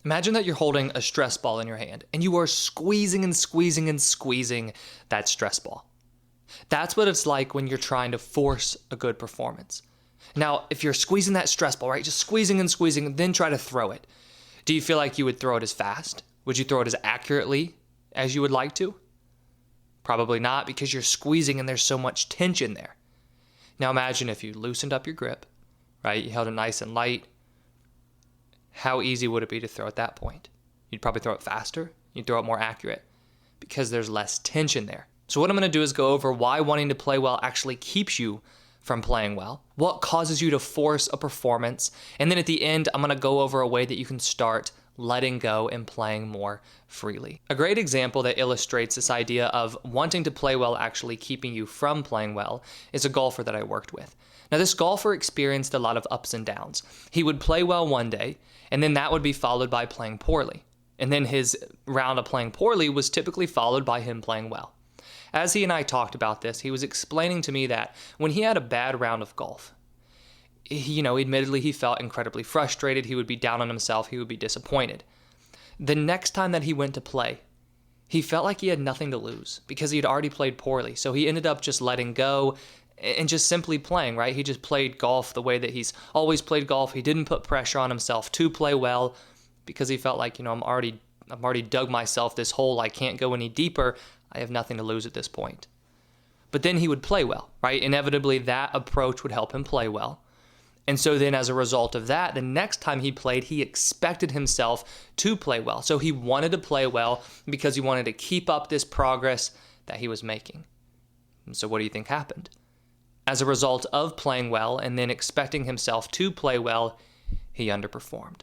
Imagine that you're holding a stress ball in your hand and you are squeezing and squeezing and squeezing that stress ball. That's what it's like when you're trying to force a good performance. Now, if you're squeezing that stress ball, right, just squeezing and squeezing, and then try to throw it, do you feel like you would throw it as fast? Would you throw it as accurately as you would like to? Probably not, because you're squeezing and there's so much tension there. Now imagine if you loosened up your grip, right? You held it nice and light. How easy would it be to throw at that point? You'd probably throw it faster. You'd throw it more accurate because there's less tension there. So what I'm going to do is go over why wanting to play well actually keeps you from playing well, what causes you to force a performance, and then at the end, I'm going to go over a way that you can start letting go and playing more freely. A great example that illustrates this idea of wanting to play well actually keeping you from playing well is a golfer that I worked with. Now, this golfer experienced a lot of ups and downs. He would play well one day, and then that would be followed by playing poorly. And then his round of playing poorly was typically followed by him playing well. As he and I talked about this, he was explaining to me that when he had a bad round of golf, admittedly he felt incredibly frustrated. He would be down on himself. He would be disappointed. The next time that he went to play, he felt like he had nothing to lose because he had already played poorly. So he ended up just letting go and just simply playing, right? He just played golf the way that he's always played golf. He didn't put pressure on himself to play well because he felt like, I've already dug myself this hole. I can't go any deeper. I have nothing to lose at this point. But then he would play well, right? Inevitably, that approach would help him play well. And so then as a result of that, the next time he played, he expected himself to play well. So he wanted to play well because he wanted to keep up this progress that he was making. And so what do you think happened? As a result of playing well and then expecting himself to play well, he underperformed.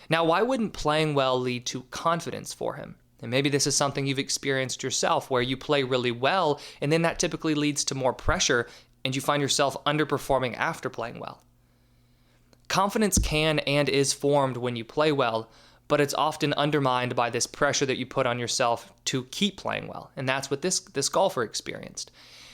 Now, why wouldn't playing well lead to confidence for him? And maybe this is something you've experienced yourself where you play really well and then that typically leads to more pressure and you find yourself underperforming after playing well. Confidence can and is formed when you play well, but it's often undermined by this pressure that you put on yourself to keep playing well. And that's what this golfer experienced.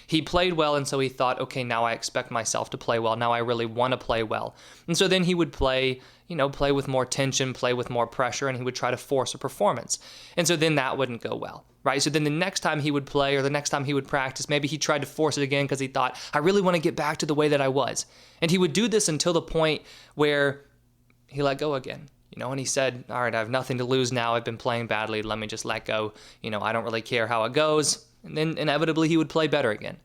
He played well, and so he thought, okay, now I expect myself to play well. Now I really want to play well. And so then he would play with more tension, play with more pressure, and he would try to force a performance. And so then that wouldn't go well, right? So then the next time he would play or the next time he would practice, maybe he tried to force it again because he thought, I really want to get back to the way that I was. And he would do this until the point where he let go again. And he said, all right, I have nothing to lose now. I've been playing badly. Let me just let go. I don't really care how it goes. And then inevitably he would play better again.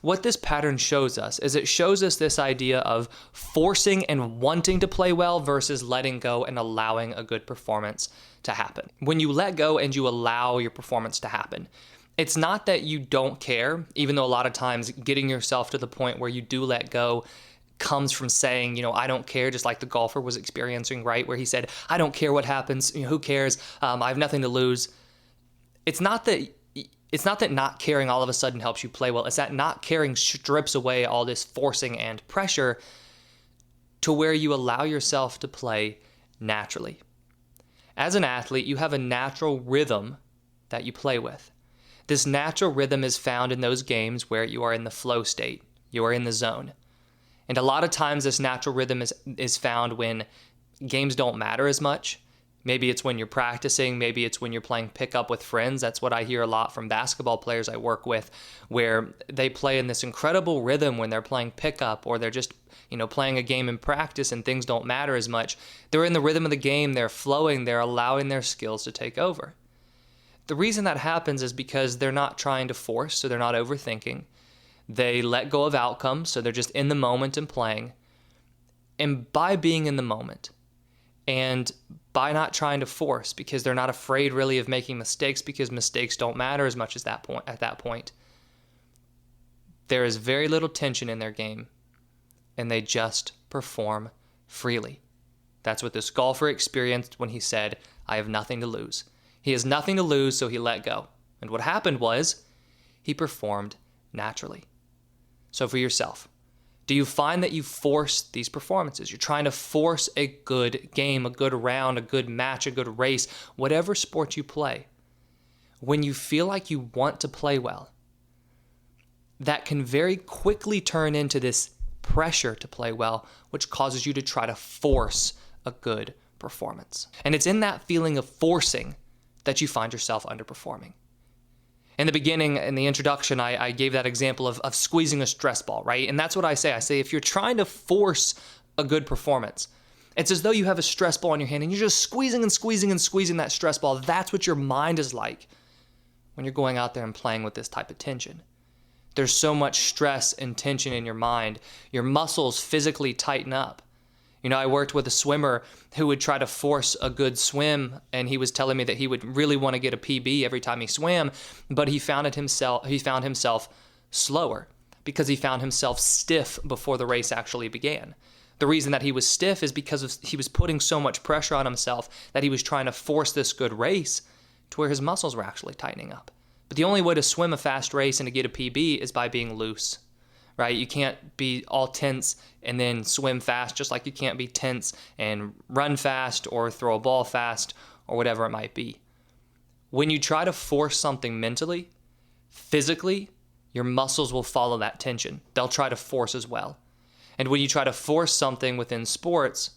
What this pattern shows us is it shows us this idea of forcing and wanting to play well versus letting go and allowing a good performance to happen. When you let go and you allow your performance to happen, it's not that you don't care, even though a lot of times getting yourself to the point where you do let go comes from saying, I don't care, just like the golfer was experiencing, right? Where he said, I don't care what happens, who cares? I have nothing to lose. It's not that not caring all of a sudden helps you play well. It's that not caring strips away all this forcing and pressure to where you allow yourself to play naturally. As an athlete, you have a natural rhythm that you play with. This natural rhythm is found in those games where you are in the flow state, you are in the zone. And a lot of times this natural rhythm is found when games don't matter as much. Maybe it's when you're practicing, maybe it's when you're playing pickup with friends. That's what I hear a lot from basketball players I work with, where they play in this incredible rhythm when they're playing pickup or they're just, playing a game in practice and things don't matter as much. They're in the rhythm of the game, they're flowing, they're allowing their skills to take over. The reason that happens is because they're not trying to force, so they're not overthinking. They let go of outcomes, so they're just in the moment and playing. And by being in the moment, and by not trying to force, because they're not afraid really of making mistakes, because mistakes don't matter as much as at that point, there is very little tension in their game, and they just perform freely. That's what this golfer experienced when he said, I have nothing to lose. He has nothing to lose, so he let go. And what happened was, he performed naturally. So for yourself, do you find that you force these performances? You're trying to force a good game, a good round, a good match, a good race, whatever sport you play. When you feel like you want to play well, that can very quickly turn into this pressure to play well, which causes you to try to force a good performance. And it's in that feeling of forcing that you find yourself underperforming. In the beginning, in the introduction, I gave that example of squeezing a stress ball, right? And that's what I say. I say, if you're trying to force a good performance, it's as though you have a stress ball in your hand and you're just squeezing and squeezing and squeezing that stress ball. That's what your mind is like when you're going out there and playing with this type of tension. There's so much stress and tension in your mind. Your muscles physically tighten up. I worked with a swimmer who would try to force a good swim, and he was telling me that he would really want to get a PB every time he swam, but he found himself slower because he found himself stiff before the race actually began. The reason that he was stiff is because he was putting so much pressure on himself that he was trying to force this good race to where his muscles were actually tightening up. But the only way to swim a fast race and to get a PB is by being loose. Right? You can't be all tense and then swim fast, just like you can't be tense and run fast or throw a ball fast or whatever it might be. When you try to force something mentally, physically, your muscles will follow that tension. They'll try to force as well. And when you try to force something within sports,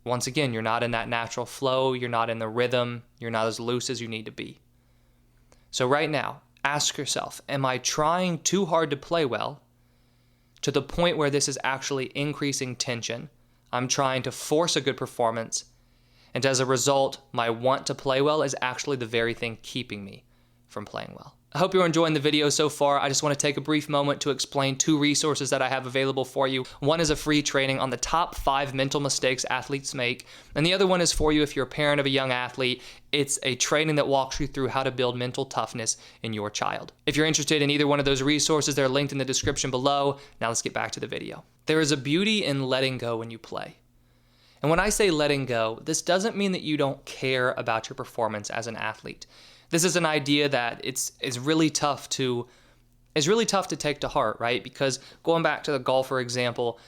once again, you're not in that natural flow, you're not in the rhythm, you're not as loose as you need to be. So right now, ask yourself, am I trying too hard to play well? To the point where this is actually increasing tension. I'm trying to force a good performance, and as a result, my want to play well is actually the very thing keeping me from playing well. I hope you're enjoying the video so far. I just want to take a brief moment to explain 2 resources that I have available for you. One is a free training on the top 5 mental mistakes athletes make, and the other one is for you if you're a parent of a young athlete. It's a training that walks you through how to build mental toughness in your child. If you're interested in either one of those resources, they're linked in the description below. Now let's get back to the video. There is a beauty in letting go when you play. And when I say letting go, this doesn't mean that you don't care about your performance as an athlete. This is an idea that is really tough to take to heart, right? Because going back to the golfer example,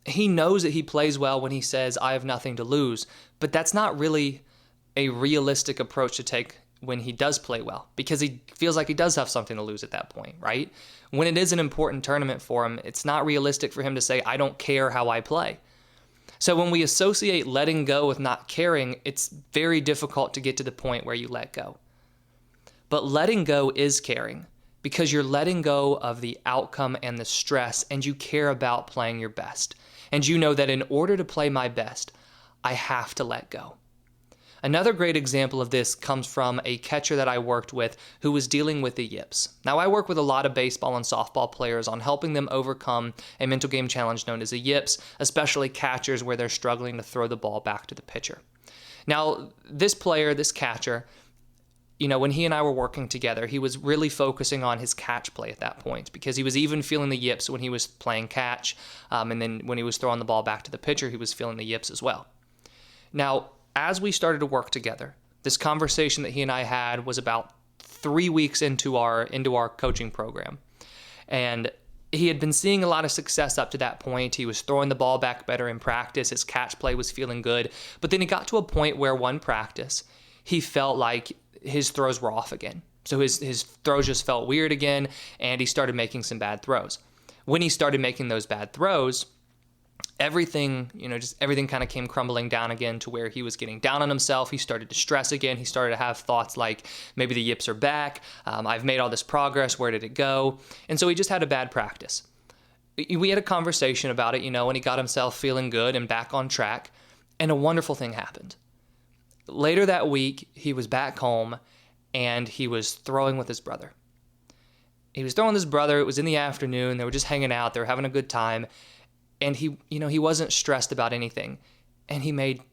he knows that he plays well when he says, I have nothing to lose. But that's not really a realistic approach to take when he does play well, because he feels like he does have something to lose at that point, right? When it is an important tournament for him, it's not realistic for him to say, I don't care how I play. So when we associate letting go with not caring, it's very difficult to get to the point where you let go. But letting go is caring, because you're letting go of the outcome and the stress, and you care about playing your best. And you know that in order to play my best, I have to let go. Another great example of this comes from a catcher that I worked with who was dealing with the yips. Now, I work with a lot of baseball and softball players on helping them overcome a mental game challenge known as the yips, especially catchers where they're struggling to throw the ball back to the pitcher. Now, this catcher, when he and I were working together, he was really focusing on his catch play at that point, because he was even feeling the yips when he was playing catch. And then when he was throwing the ball back to the pitcher, he was feeling the yips as well. Now, as we started to work together, this conversation that he and I had was about 3 weeks into our coaching program. And he had been seeing a lot of success up to that point. He was throwing the ball back better in practice. His catch play was feeling good. But then he got to a point where one practice, he felt like his throws were off again. So his throws just felt weird again, and he started making some bad throws. When he started making those bad throws, everything kind of came crumbling down again to where he was getting down on himself. He started to stress again. He started to have thoughts like, maybe the yips are back. I've made all this progress. Where did it go? And so he just had a bad practice. We had a conversation about it, and he got himself feeling good and back on track. And a wonderful thing happened. Later that week, he was back home and he was throwing with his brother. He was throwing with his brother. It was in the afternoon. They were just hanging out. They were having a good time. And he wasn't stressed about anything. And he made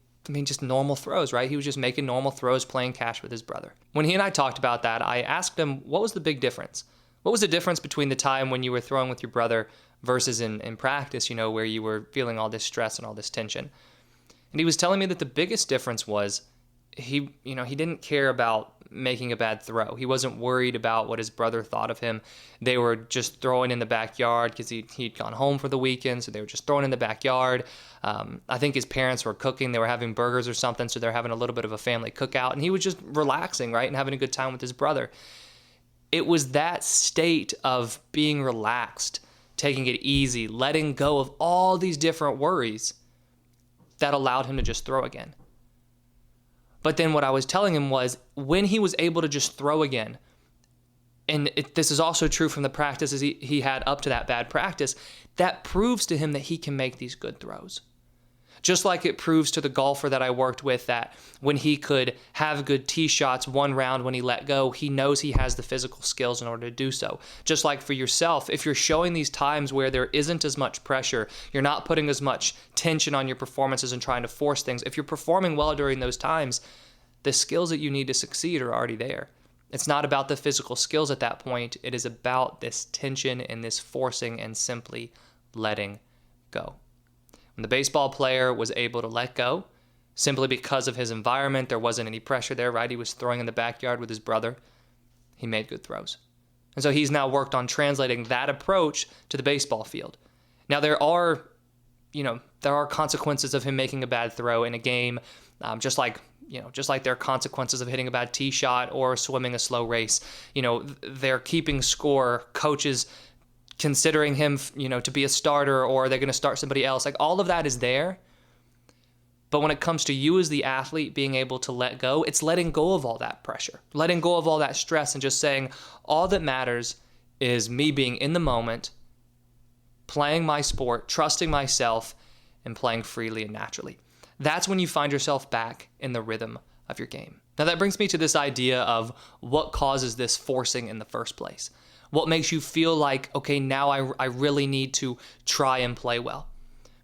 just normal throws, right? He was just making normal throws, playing catch with his brother. When he and I talked about that, I asked him, what was the big difference? What was the difference between the time when you were throwing with your brother versus in practice, where you were feeling all this stress and all this tension? And he was telling me that the biggest difference was he didn't care about making a bad throw. He wasn't worried about what his brother thought of him. They were just throwing in the backyard because he'd gone home for the weekend, so they were just throwing in the backyard. I think his parents were cooking. They were having burgers or something, so they're having a little bit of a family cookout, and he was just relaxing, right, and having a good time with his brother. It was that state of being relaxed, taking it easy, letting go of all these different worries that allowed him to just throw again. But then what I was telling him was when he was able to just throw again, and this is also true from the practices he had up to that bad practice, that proves to him that he can make these good throws. Just like it proves to the golfer that I worked with that when he could have good tee shots one round when he let go, he knows he has the physical skills in order to do so. Just like for yourself, if you're showing these times where there isn't as much pressure, you're not putting as much tension on your performances and trying to force things, if you're performing well during those times, the skills that you need to succeed are already there. It's not about the physical skills at that point. It is about this tension and this forcing and simply letting go. When the baseball player was able to let go, simply because of his environment, there wasn't any pressure there, right? He was throwing in the backyard with his brother. He made good throws. And so he's now worked on translating that approach to the baseball field. Now there are consequences of him making a bad throw in a game, just like there are consequences of hitting a bad tee shot or swimming a slow race. They're keeping score, coaches considering him, to be a starter, or they're going to start somebody else. Like, all of that is there. But when it comes to you as the athlete being able to let go, it's letting go of all that pressure, letting go of all that stress, and just saying, all that matters is me being in the moment, playing my sport, trusting myself, and playing freely and naturally. That's when you find yourself back in the rhythm of your game. Now that brings me to this idea of what causes this forcing in the first place. What makes you feel like, okay, now I really need to try and play well?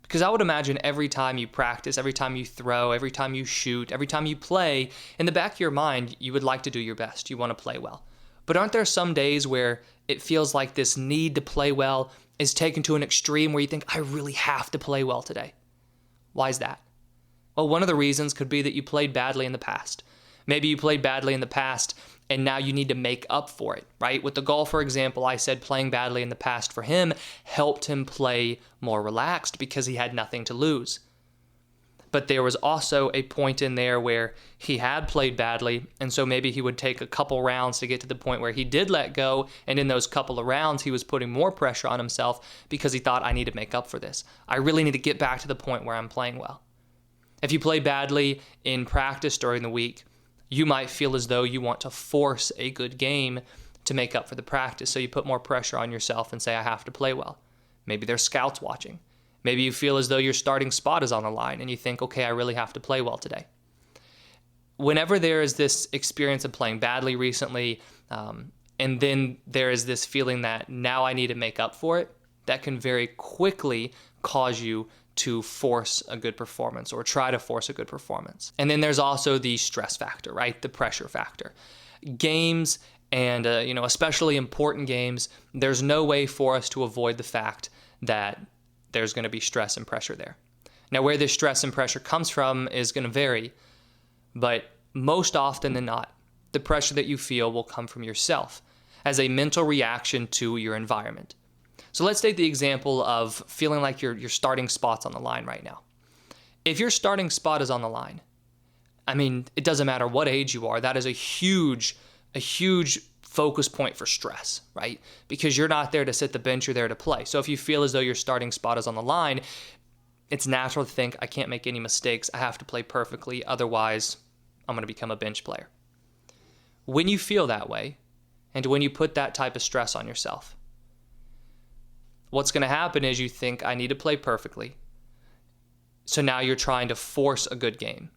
Because I would imagine every time you practice, every time you throw, every time you shoot, every time you play, in the back of your mind, you would like to do your best. You want to play well. But aren't there some days where it feels like this need to play well is taken to an extreme where you think, I really have to play well today? Why is that? Well, one of the reasons could be that you played badly in the past. Maybe you played badly in the past and now you need to make up for it, right? With the golfer example, I said playing badly in the past for him helped him play more relaxed because he had nothing to lose. But there was also a point in there where he had played badly, and so maybe he would take a couple rounds to get to the point where he did let go, and in those couple of rounds, he was putting more pressure on himself because he thought, I need to make up for this. I really need to get back to the point where I'm playing well. If you play badly in practice during the week, you might feel as though you want to force a good game to make up for the practice. So you put more pressure on yourself and say, I have to play well. Maybe there's scouts watching. Maybe you feel as though your starting spot is on the line and you think, okay, I really have to play well today. Whenever there is this experience of playing badly recently, and then there is this feeling that now I need to make up for it, that can very quickly cause you to force a good performance or try to force a good performance. And then there's also the stress factor, right? The pressure factor. Games and, especially important games, there's no way for us to avoid the fact that there's going to be stress and pressure there. Now, where this stress and pressure comes from is going to vary, but most often than not, the pressure that you feel will come from yourself as a mental reaction to your environment. So let's take the example of feeling like your starting spot's on the line right now. If your starting spot is on the line, I mean, it doesn't matter what age you are, that is a huge focus point for stress, right? Because you're not there to sit the bench, you're there to play. So if you feel as though your starting spot is on the line, it's natural to think, I can't make any mistakes, I have to play perfectly, otherwise I'm going to become a bench player. When you feel that way, and when you put that type of stress on yourself, what's going to happen is you think, I need to play perfectly. So now you're trying to force a good game.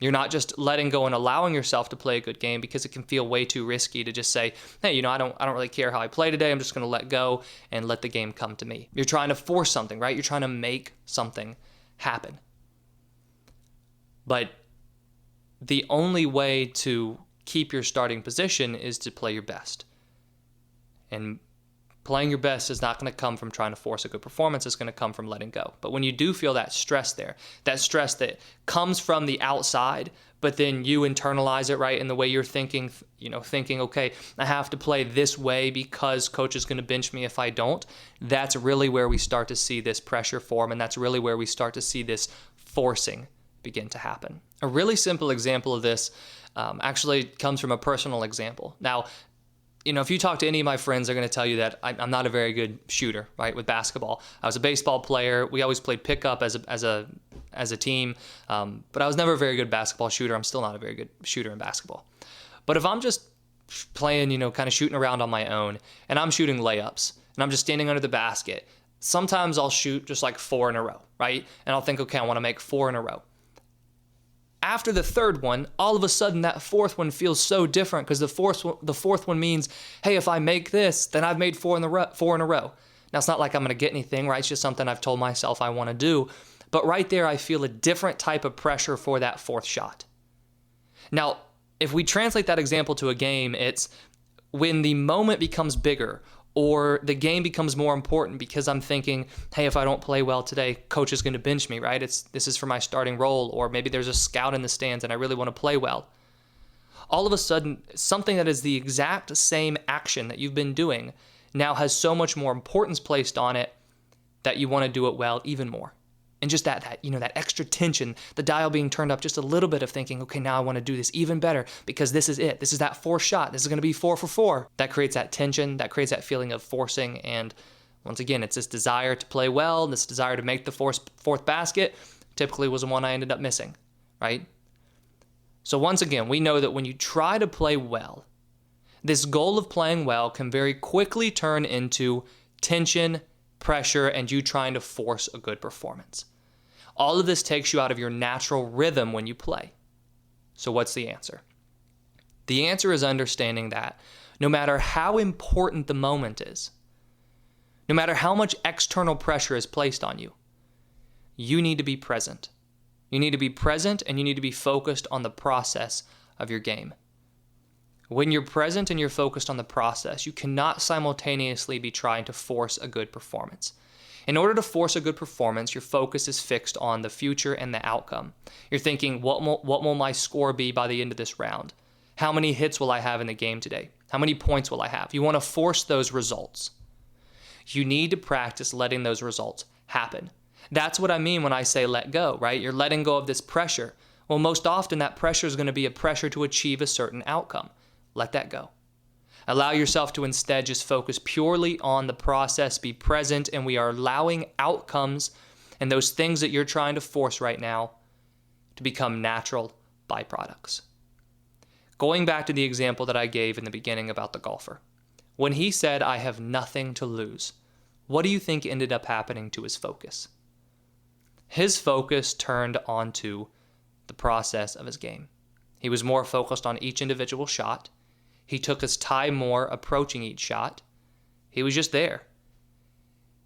You're not just letting go and allowing yourself to play a good game because it can feel way too risky to just say, hey, I don't really care how I play today. I'm just going to let go and let the game come to me. You're trying to force something, right? You're trying to make something happen. But the only way to keep your starting position is to play your best. And playing your best is not going to come from trying to force a good performance. It's going to come from letting go. But when you do feel that stress there, that stress that comes from the outside, but then you internalize it, right, in the way you're thinking, okay, I have to play this way because coach is going to bench me if I don't. That's really where we start to see this pressure form, and that's really where we start to see this forcing begin to happen. A really simple example of this actually comes from a personal example. Now, if you talk to any of my friends, they're going to tell you that I'm not a very good shooter, right, with basketball. I was a baseball player. We always played pickup as a as a team, but I was never a very good basketball shooter. I'm still not a very good shooter in basketball. But if I'm just playing, kind of shooting around on my own, and I'm shooting layups, and I'm just standing under the basket, sometimes I'll shoot just like 4 in a row, right? And I'll think, okay, I want to make 4 in a row. After the third one, all of a sudden that fourth one feels so different because the fourth one means, hey, if I make this, then I've made 4 in a row. Now, it's not like I'm going to get anything, right? It's just something I've told myself I want to do. But right there, I feel a different type of pressure for that fourth shot. Now, if we translate that example to a game, it's when the moment becomes bigger or the game becomes more important because I'm thinking, hey, if I don't play well today, coach is going to bench me, right? This is for my starting role, or maybe there's a scout in the stands and I really want to play well. All of a sudden, something that is the exact same action that you've been doing now has so much more importance placed on it that you want to do it well even more. And just that extra tension, the dial being turned up just a little bit of thinking, okay, now I want to do this even better because this is it. This is that fourth shot. This is going to be 4 for 4. That creates that tension. That creates that feeling of forcing. And once again, it's this desire to play well, this desire to make the fourth basket. Typically was the one I ended up missing, right? So once again, we know that when you try to play well, this goal of playing well can very quickly turn into tension, pressure, and you trying to force a good performance. All of this takes you out of your natural rhythm when you play. So what's the answer? The answer is understanding that no matter how important the moment is, no matter how much external pressure is placed on you, you need to be present. You need to be present and you need to be focused on the process of your game. When you're present and you're focused on the process, you cannot simultaneously be trying to force a good performance. In order to force a good performance, your focus is fixed on the future and the outcome. You're thinking, what will my score be by the end of this round? How many hits will I have in the game today? How many points will I have? You want to force those results. You need to practice letting those results happen. That's what I mean when I say let go, right? You're letting go of this pressure. Well, most often that pressure is going to be a pressure to achieve a certain outcome. Let that go. Allow yourself to instead just focus purely on the process, be present, and we are allowing outcomes and those things that you're trying to force right now to become natural byproducts. Going back to the example that I gave in the beginning about the golfer. When he said, I have nothing to lose, what do you think ended up happening to his focus? His focus turned onto the process of his game. He was more focused on each individual shot. He took his time more approaching each shot. He was just there.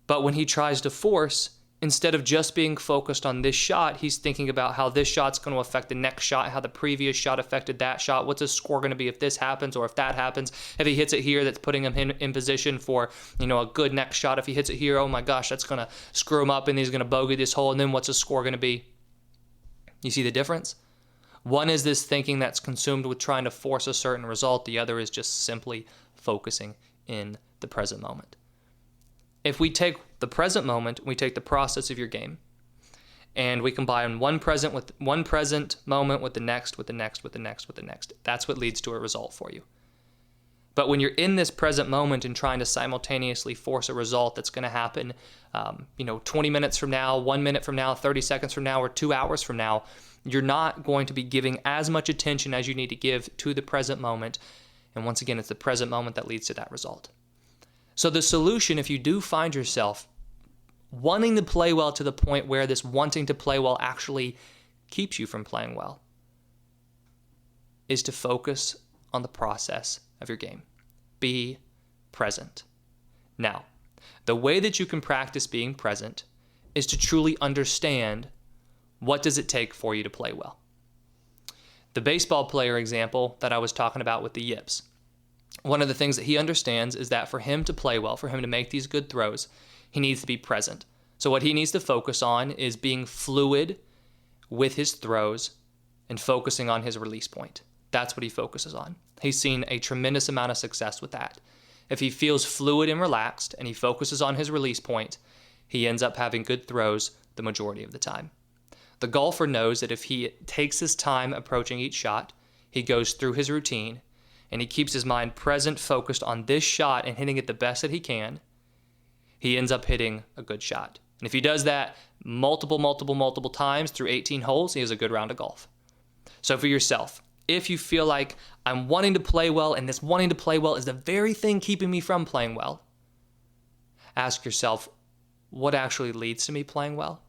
But when he tries to force, instead of just being focused on this shot, he's thinking about how this shot's going to affect the next shot, how the previous shot affected that shot. What's his score going to be if this happens or if that happens? If he hits it here, that's putting him in position for, a good next shot. If he hits it here, oh my gosh, that's going to screw him up and he's going to bogey this hole. And then what's his score going to be? You see the difference? One is this thinking that's consumed with trying to force a certain result. The other is just simply focusing in the present moment. If we take the present moment, we take the process of your game, and we combine one present moment with the next, with the next, with the next, with the next. That's what leads to a result for you. But when you're in this present moment and trying to simultaneously force a result that's going to happen, 20 minutes from now, 1 minute from now, 30 seconds from now, or 2 hours from now, you're not going to be giving as much attention as you need to give to the present moment. And once again, it's the present moment that leads to that result. So the solution, if you do find yourself wanting to play well to the point where this wanting to play well actually keeps you from playing well, is to focus on the process of your game. Be present. Now, the way that you can practice being present is to truly understand what does it take for you to play well. The baseball player example that I was talking about with the yips, one of the things that he understands is that for him to play well, for him to make these good throws, he needs to be present. So what he needs to focus on is being fluid with his throws and focusing on his release point. That's what he focuses on. He's seen a tremendous amount of success with that. If he feels fluid and relaxed and he focuses on his release point, he ends up having good throws the majority of the time. The golfer knows that if he takes his time approaching each shot, he goes through his routine, and he keeps his mind present, focused on this shot and hitting it the best that he can, he ends up hitting a good shot. And if he does that multiple times through 18 holes, he has a good round of golf. So for yourself, if you feel like I'm wanting to play well and this wanting to play well is the very thing keeping me from playing well, ask yourself, what actually leads to me playing well?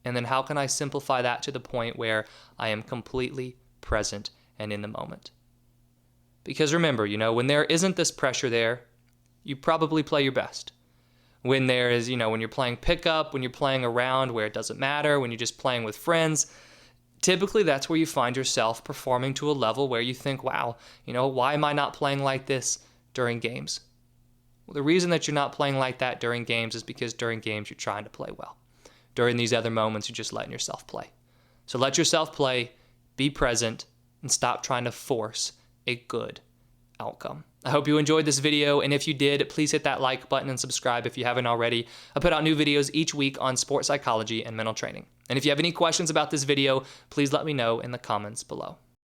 And then how can I simplify that to the point where I am completely present and in the moment? Because remember, when there isn't this pressure there, you probably play your best. When there is, when you're playing pickup, when you're playing around where it doesn't matter, when you're just playing with friends, typically that's where you find yourself performing to a level where you think, wow, why am I not playing like this during games? Well, the reason that you're not playing like that during games is because during games you're trying to play well. During these other moments, you're just letting yourself play. So let yourself play, be present, and stop trying to force a good outcome. I hope you enjoyed this video, and if you did, please hit that like button and subscribe if you haven't already. I put out new videos each week on sports psychology and mental training. And if you have any questions about this video, please let me know in the comments below.